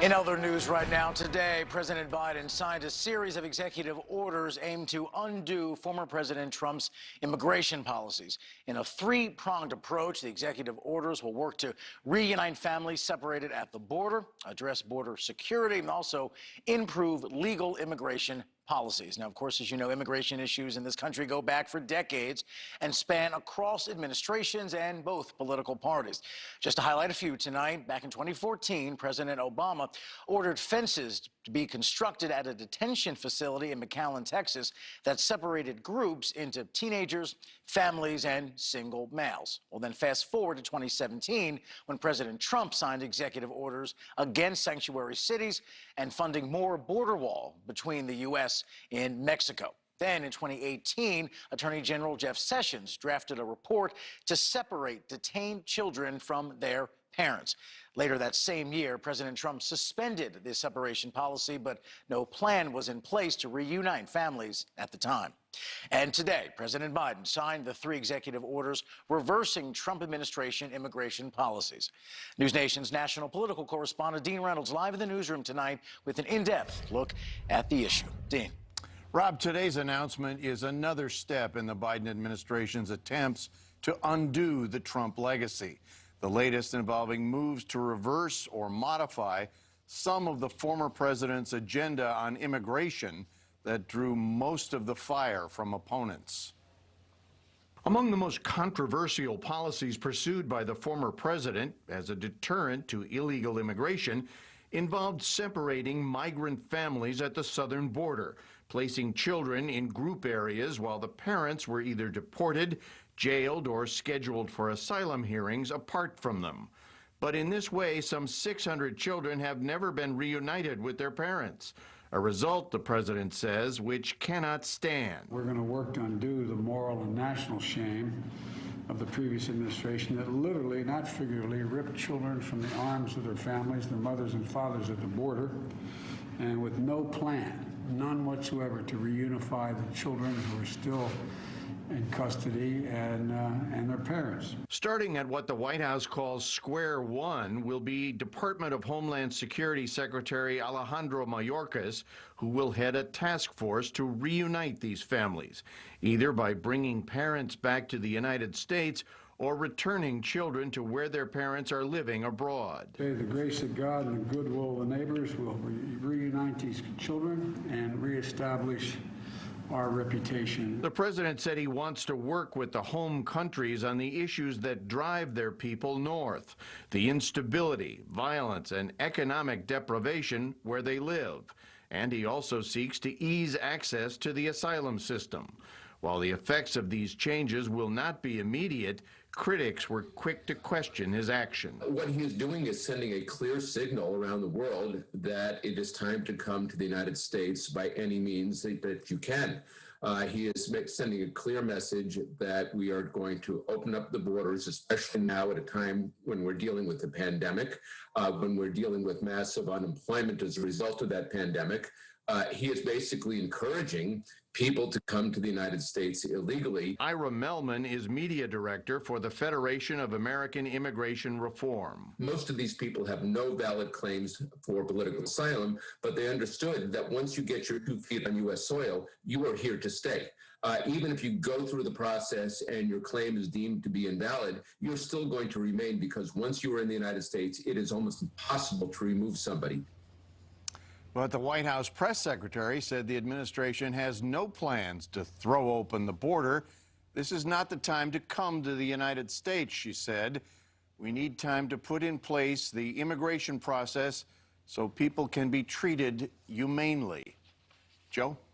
In other news right now, today, President Biden signed a series of executive orders aimed to undo former President Trump's immigration policies. In a three-pronged approach, the executive orders will work to reunite families separated at the border, address border security, and also improve legal immigration policies. Now, of course, as you know, immigration issues in this country go back for decades and span across administrations and both political parties. Just to highlight a few tonight, back in 2014, President Obama ordered fences to be constructed at a detention facility in McAllen, Texas, that separated groups into teenagers, families, and single males. Well, then fast forward to 2017, when President Trump signed executive orders against sanctuary cities and funding more border wall between the U.S. and Mexico. Then in 2018, Attorney General Jeff Sessions drafted a report to separate detained children from their parents. Later that same year, President Trump suspended the separation policy, but no plan was in place to reunite families at the time. And today, President Biden signed the three executive orders reversing Trump administration immigration policies. News Nation's national political correspondent Dean Reynolds live in the newsroom tonight with an in-depth look at the issue. Dean. Rob, today's announcement is another step in the Biden administration's attempts to undo the Trump legacy. The latest involving moves to reverse or modify some of the former president's agenda on immigration that drew most of the fire from opponents. Among the most controversial policies pursued by the former president as a deterrent to illegal immigration involved separating migrant families at the southern border, placing children in group areas while the parents were either deported, jailed, or scheduled for asylum hearings apart from them. But in this way, some 600 children have never been reunited with their parents. A result, the president says, which cannot stand. We're going to work to undo the moral and national shame of the previous administration that literally, not figuratively, ripped children from the arms of their families, their mothers and fathers at the border, and with no plan, none whatsoever, to reunify the children who are still in custody and their parents. Starting at what the White House calls Square One will be Department of Homeland Security Secretary Alejandro Mayorkas, who will head a task force to reunite these families, either by bringing parents back to the United States or returning children to where their parents are living abroad. May the grace of God and the goodwill of the neighbors will reunite these children and reestablish our reputation. The president said he wants to work with the home countries on the issues that drive their people north, the instability, violence, and economic deprivation where they live. And he also seeks to ease access to the asylum system. While the effects of these changes will not be immediate, critics were quick to question his action. What he is doing is sending a clear signal around the world that it is time to come to the United States by any means that you can. He is sending a clear message that we are going to open up the borders, especially now at a time when we're dealing with the pandemic, when we're dealing with massive unemployment as a result of that pandemic. He is basically encouraging people to come to the United States illegally. Ira Melman is media director for the Federation of American Immigration Reform. Most of these people have no valid claims for political asylum, but they understood that once you get your 2 feet on U.S. soil, you are here to stay. Even if you go through the process and your claim is deemed to be invalid, you're still going to remain, because once you are in the United States, it is almost impossible to remove somebody. But the White House press secretary said the administration has no plans to throw open the border. This is not the time to come to the United States, she said. We need time to put in place the immigration process so people can be treated humanely. Joe?